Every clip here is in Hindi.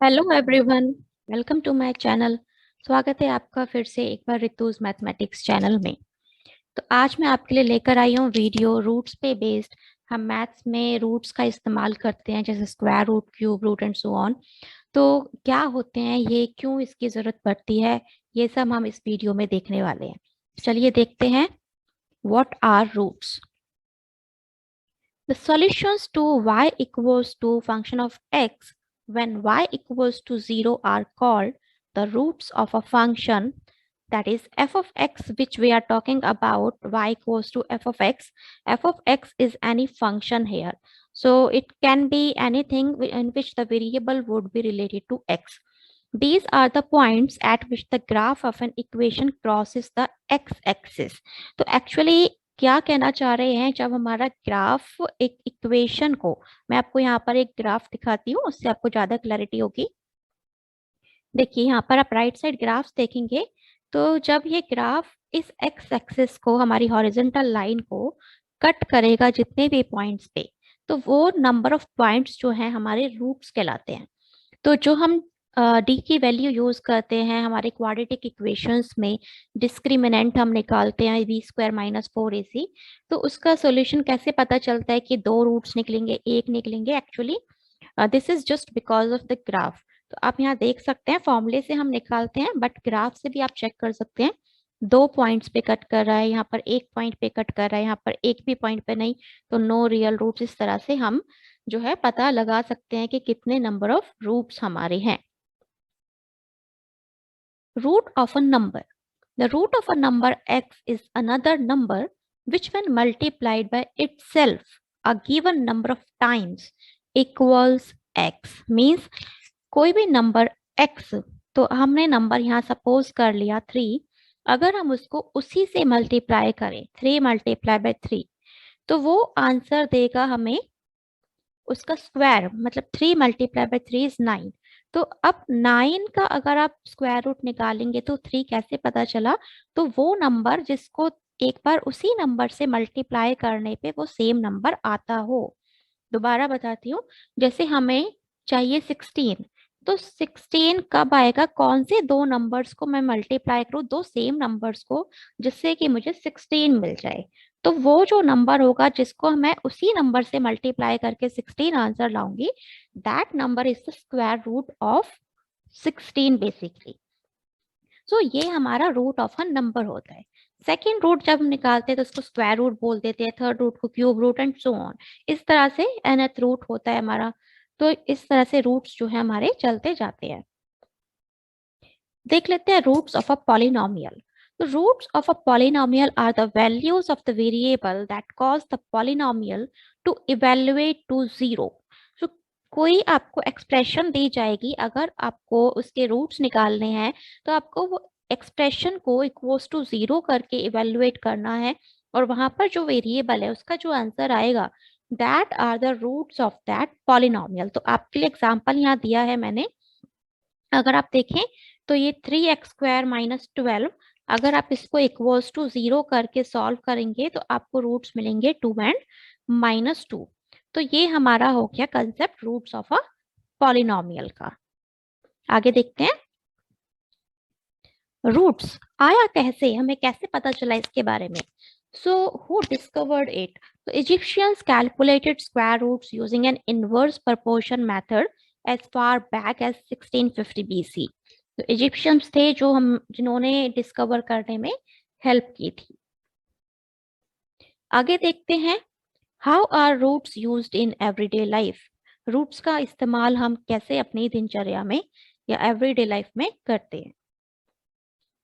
Hello everyone, welcome to my channel. स्वागत है आपका फिर से एक बार रितुज मैथमेटिक्स चैनल में। तो आज मैं आपके लिए लेकर आई हूँ वीडियो रूट्स पे बेस्ड। हम मैथ्स में रूट्स का इस्तेमाल करते हैं, जैसे square root, cube root and so on. तो क्या होते हैं ये, क्यों इसकी जरूरत पड़ती है, ये सब हम इस वीडियो में देखने वाले हैं। चलिए देखते हैं, what are roots. The solutions to y equals to function of x when y equals to 0 are called the roots of a function, that is f of x, which we are talking about y equals to f of x. F of x is any function here. So it can be anything in which the variable would be related to x. These are the points at which the graph of an equation crosses the x-axis. तो actually क्या कहना चाह रहे हैं, जब हमारा ग्राफ एक इक्वेशन को, मैं आपको यहाँ पर एक ग्राफ दिखाती हूँ, उससे आपको ज्यादा क्लैरिटी होगी। देखिए यहाँ पर आप राइट साइड ग्राफ्स देखेंगे, तो जब ये ग्राफ इस एक्स एक्सिस को, हमारी हॉरिजॉन्टल लाइन को कट करेगा जितने भी पॉइंट्स पे, तो वो नंबर ऑफ पॉइंट्स जो हैं हमारे रूट्स कहलाते हैं। तो जो हम डी की वैल्यू यूज करते हैं हमारे क्वाड्रेटिक इक्वेशंस में, डिस्क्रिमिनेंट हम निकालते हैं बी स्क्वायर माइनस 4ac। तो उसका सॉल्यूशन कैसे पता चलता है कि दो रूट्स निकलेंगे, एक निकलेंगे? Actually this is just because of the graph. तो आप यहाँ देख सकते हैं, फॉर्मूले से हम निकालते हैं, बट ग्राफ से भी आप चेक कर सकते हैं। दो पॉइंट्स पे कट कर रहा है, यहाँ पर एक पॉइंट पे कट कर रहा है, यहाँ पर एक भी पॉइंट पे नहीं, तो नो रियल रूट्स। इस तरह से हम जो है पता लगा सकते हैं कि कितने नंबर ऑफ रूट्स हमारे हैं। Root of a number, the root of a number x is another number which when multiplied by itself a given number of times equals x, means कोई भी नंबर x, तो हमने नंबर यहाँ सपोज कर लिया 3, अगर हम उसको उसी से मल्टीप्लाई करें 3 मल्टीप्लाई बाय 3, तो वो आंसर देगा हमें उसका स्क्वायर, मतलब 3 मल्टीप्लाई बाय 3 इज 9। तो अब 9 का अगर आप स्क्वायर रूट निकालेंगे तो 3 कैसे पता चला? तो वो नंबर जिसको एक बार उसी नंबर से मल्टीप्लाई करने पे वो सेम नंबर आता हो। दोबारा बताती हूँ, जैसे हमें चाहिए 16, तो 16 कब आएगा? कौन से दो नंबर्स को मैं मल्टीप्लाई करूँ, दो सेम नंबर्स को, जिससे कि मुझे 16 मिल जाए। तो वो जो नंबर होगा जिसको मैं उसी नंबर से मल्टीप्लाई करके 16 आंसर लाऊंगी, that number is the square root of 16 basically. So ये हमारा रूट ऑफ अ नंबर होता है। सेकेंड रूट जब हम निकालते हैं तो उसको स्क्वायर रूट बोल देते हैं, थर्ड रूट को cube root and so on. इस तरह से nth रूट होता है हमारा। तो इस तरह से रूट्स जो है हमारे चलते जाते हैं। देख लेते हैं roots of a polynomial. The roots of a polynomial are the values of the variable that cause the polynomial to evaluate to 0. So, कोई आपको एक्सप्रेशन दी जाएगी, अगर आपको उसके रूट्स निकालने हैं तो आपको वो एक्सप्रेशन को इक्वल्स टू 0 करके इवेल्युएट करना है, और वहां पर जो वेरिएबल है उसका जो आंसर आएगा, that are the roots of that polynomial. तो आपके लिए एग्जांपल यहाँ दिया है मैंने। अगर आप देखें तो ये 3x² माइनस 12, अगर आप इसको इक्वल्स टू 0 करके सॉल्व करेंगे तो आपको रूट्स मिलेंगे 2 एंड -2। तो ये हमारा हो गया concept roots of a polynomial का। आगे देखते हैं, रूट्स आया कैसे, हमें कैसे पता चला इसके बारे में। So who discovered it? तो Egyptians calculated square roots using an inverse proportion method as far back as 1650 BC। तो इजिप्शियंस थे जो हम जिन्होंने डिस्कवर करने में हेल्प की थी। आगे देखते हैं, how are roots used in everyday life. Roots का इस्तेमाल हम कैसे अपनी दिनचर्या में या एवरीडे लाइफ में करते हैं।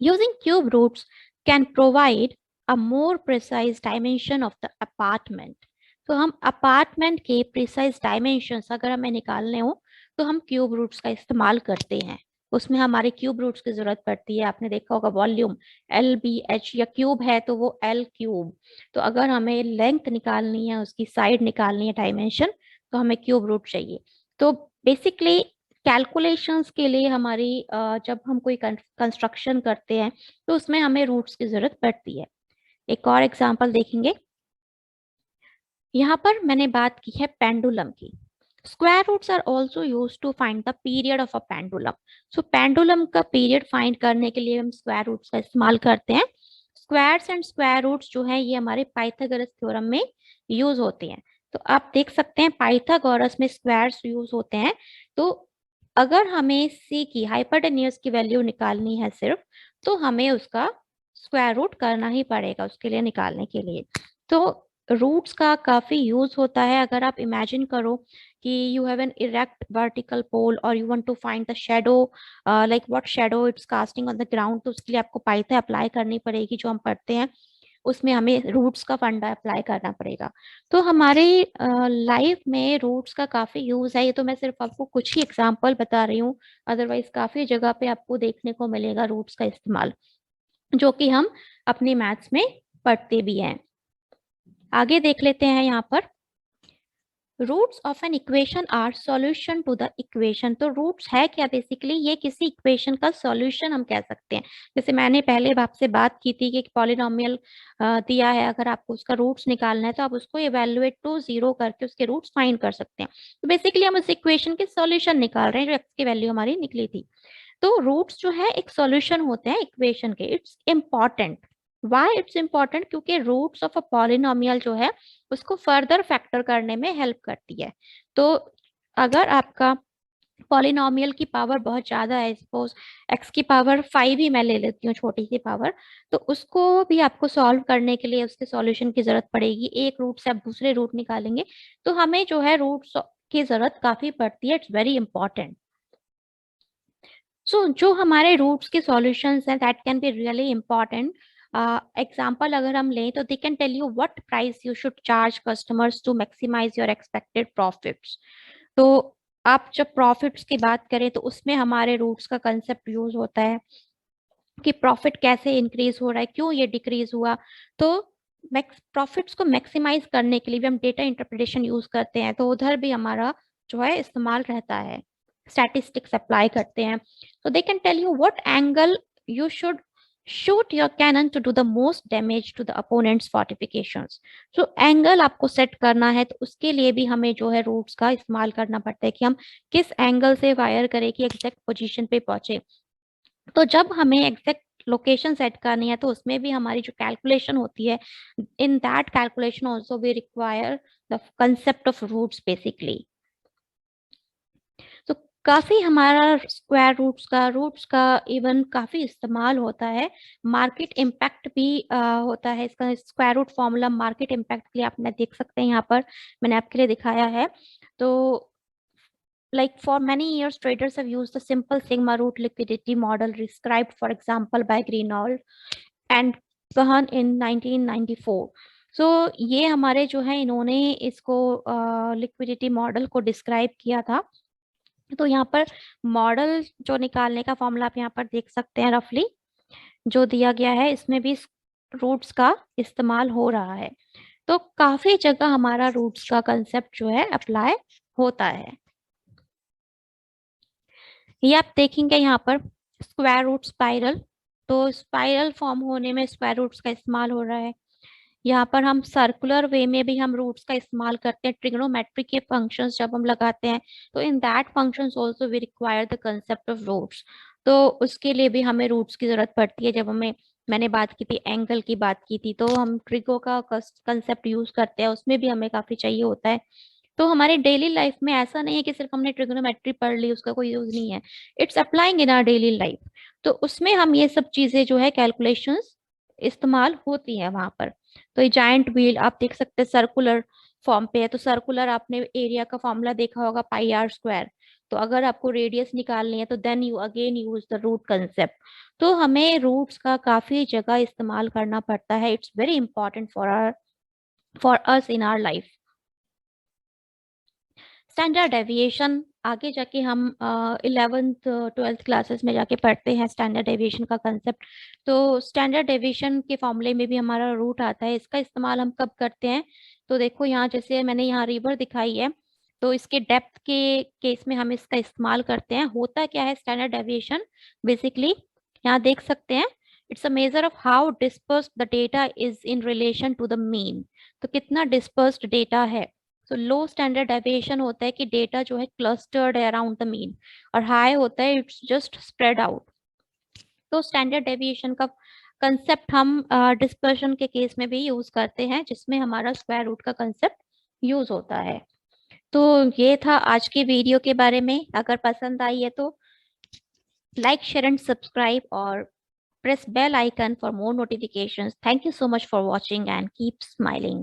Using cube roots can provide a more precise dimension of the apartment. तो हम अपार्टमेंट के प्रिसाइज डायमेंशंस अगर हमें निकालने हो तो हम क्यूब रूट्स का इस्तेमाल करते हैं। उसमें हमारे क्यूब रूट्स की जरूरत पड़ती है। आपने देखा होगा वॉल्यूम LBH, या क्यूब है तो वो L क्यूब। तो अगर हमें लेंथ निकालनी है, उसकी साइड निकालनी है, डायमेंशन, तो हमें क्यूब रूट चाहिए। तो बेसिकली कैलकुलेशंस के लिए हमारी जब हम कोई कंस्ट्रक्शन करते हैं तो उसमें हमें रूट्स की जरूरत पड़ती है। एक और एग्जांपल देखेंगे, यहाँ पर मैंने बात की है पेंडुलम की। Square roots are also use to find the period of a pendulum. So pendulum का पीरियड फाइंड करने के लिए हम स्क्वायर रूट्स का इस्तेमाल करते हैं। स्क्वायर्स एंड स्क्वायर रूट्स जो है ये हमारे पाइथागोरस थ्योरम में यूज होते हैं। तो आप देख सकते हैं पाइथागोरस में स्क्वायर्स यूज होते हैं। तो अगर हमें सी की हाइपोटेन्यूज की वैल्यू निकालनी है सिर्फ, तो हमें उसका स्क्वायर रूट करना ही पड़ेगा उसके लिए, निकालने के लिए। तो रूट्स का काफी यूज होता है। अगर आप इमेजिन करो कि you have an erect vertical pole और you want to find the shadow, like what shadow it's casting on the ground, तो उसके लिए आपको पाइथन अप्लाई करनी पड़ेगी जो हम पढ़ते हैं, उसमें हमें रूट्स का फंडा अप्लाई करना पड़ेगा। तो हमारे लाइफ में रूट्स का काफी यूज है। ये तो मैं सिर्फ आपको कुछ ही एग्जांपल बता रही हूँ, अदरवाइज काफी जगह पे आपको देखने को मिलेगा रूट्स का इस्तेमाल, जो कि हम अपनी मैथ्स में पढ़ते भी हैं। आगे देख लेते हैं यहाँ पर, roots of an equation are solution to the equation. तो रूट्स है क्या, बेसिकली ये किसी इक्वेशन का सॉल्यूशन हम कह सकते हैं। जैसे मैंने पहले आपसे बात की थी कि पॉलिनोमियल दिया है, अगर आपको उसका रूट्स निकालना है तो आप उसको इवेल्युएट टू जीरो करके उसके रूट्स फाइंड कर सकते हैं। तो बेसिकली हम उस इक्वेशन के सॉल्यूशन निकाल रहे हैं जो एक्स की वैल्यू हमारी निकली थी। तो रूट्स जो है एक सॉल्यूशन होते हैं इक्वेशन के। It's important. Why it's important, क्योंकि रूट्स ऑफ अ पॉलिनोमियल जो है उसको फर्दर फैक्टर करने में हेल्प करती है। तो अगर आपका पॉलिनोमियल की पावर बहुत ज्यादा है, सपोज एक्स की पावर 5 ही मैं ले लेती हूँ, छोटी सी पावर, तो उसको भी आपको सॉल्व करने के लिए उसके सॉल्यूशन की जरूरत पड़ेगी। एक रूट से आप दूसरे रूट निकालेंगे, तो हमें जो है रूट्स की जरूरत काफी पड़ती है। It's very important. सो जो हमारे रूट्स के सॉल्यूशंस हैं that can be really important. Example अगर हम लें तो they can tell you what price you should charge customers to maximize your expected profits. तो आप जब प्रॉफिट्स की बात करें तो उसमें हमारे रूट्स का कंसेप्ट यूज होता है कि प्रॉफिट कैसे इंक्रीज हो रहा है, क्यों ये डिक्रीज हुआ। तो प्रॉफिट्स को मैक्सिमाइज करने के लिए भी हम डेटा इंटरप्रिटेशन यूज करते हैं, तो उधर भी हमारा जो है इस्तेमाल रहता है, स्टैटिस्टिक्स अप्लाई करते हैं। तो they can tell you what angle you should shoot your cannon to do the most damage to the opponents fortifications. So angle आपको सेट करना है, तो उसके लिए भी हमें जो है रूट्स का इस्तेमाल करना पड़ता है कि हम किस एंगल से फायर करें कि एग्जैक्ट पोजीशन पे पहुंचे। तो जब हमें एग्जैक्ट लोकेशन सेट करनी है तो उसमें भी हमारी जो कैलकुलेशन होती है, in that calculation also we require the concept of roots basically. तो काफी हमारा स्क्वायर रूट्स का इवन काफी इस्तेमाल होता है। मार्केट इम्पैक्ट भी होता है इसका। Square root formula market impact के लिए आप देख सकते हैं, यहाँ पर मैंने आपके लिए दिखाया है। तो like for many years, traders have used the simple sigma root liquidity model described, for example, by Greenwald and Kahan in 1994. So ये हमारे जो है इन्होंने इसको लिक्विडिटी मॉडल को डिस्क्राइब किया था। तो यहाँ पर मॉडल जो निकालने का फॉर्मूला आप यहाँ पर देख सकते हैं, रफली जो दिया गया है, इसमें भी रूट्स का इस्तेमाल हो रहा है। तो काफी जगह हमारा रूट्स का कंसेप्ट जो है अप्लाई होता है। ये आप देखेंगे यहाँ पर स्क्वायर रूट स्पाइरल। तो स्पाइरल फॉर्म होने में स्क्वायर रूट्स का इस्तेमाल हो रहा है। यहाँ पर हम सर्कुलर वे में भी हम रूट्स का इस्तेमाल करते हैं। ट्रिग्नोमेट्री के फंक्शंस जब हम लगाते हैं तो in that functions also we require the concept of roots. तो उसके लिए भी हमें रूट्स की जरूरत पड़ती है। जब हमें, मैंने बात की थी एंगल की बात की थी, तो हम ट्रिगो का कंसेप्ट यूज करते हैं, उसमें भी हमें काफी चाहिए होता है। तो हमारे डेली लाइफ में ऐसा नहीं है कि सिर्फ हमने ट्रिग्नोमेट्री पढ़ ली उसका कोई यूज नहीं है। It's applying in our daily life. तो उसमें हम ये सब चीजें जो है कैलकुलेशंस इस्तेमाल होती है वहां पर। तो ये जायंट व्हील आप देख सकते हैं सर्कुलर फॉर्म पे है। तो सर्कुलर आपने एरिया का फॉर्मूला देखा होगा, पाई आर स्क्वायर। तो अगर आपको रेडियस निकालनी है तो then you again use the root concept. तो हमें रूट्स का काफी जगह इस्तेमाल करना पड़ता है। It's very important for us in our life. Standard deviation आगे जाके हम 11th 12th क्लासेस में जाके पढ़ते हैं स्टैंडर्ड डेविएशन का कंसेप्ट। तो स्टैंडर्ड डेविएशन के फॉर्मूले में भी हमारा रूट आता है। इसका इस्तेमाल हम कब करते हैं, तो देखो यहाँ जैसे मैंने यहाँ रिवर दिखाई है, तो इसके डेप्थ के केस में हम इसका इस्तेमाल करते हैं। होता क्या है स्टैंडर्ड डेविएशन, बेसिकली यहाँ देख सकते हैं, it's a measure of how dispersed the data is in relation to the mean. तो कितना डिस्पर्स्ड डेटा है, तो लो स्टैंडर्ड डेविएशन होता है कि डेटा जो है क्लस्टर्ड है अराउंड द मीन, और हाई होता है इट्स जस्ट स्प्रेड आउट। तो स्टैंडर्ड डेविएशन का कंसेप्ट हम डिस्पर्शन के केस में भी यूज करते हैं, जिसमें हमारा स्क्वायर रूट का कंसेप्ट यूज होता है। तो ये था आज की वीडियो के बारे में। अगर पसंद आई है तो लाइक, शेयर एंड सब्सक्राइब, और press bell icon for more notifications. Thank you so much for watching and keep smiling.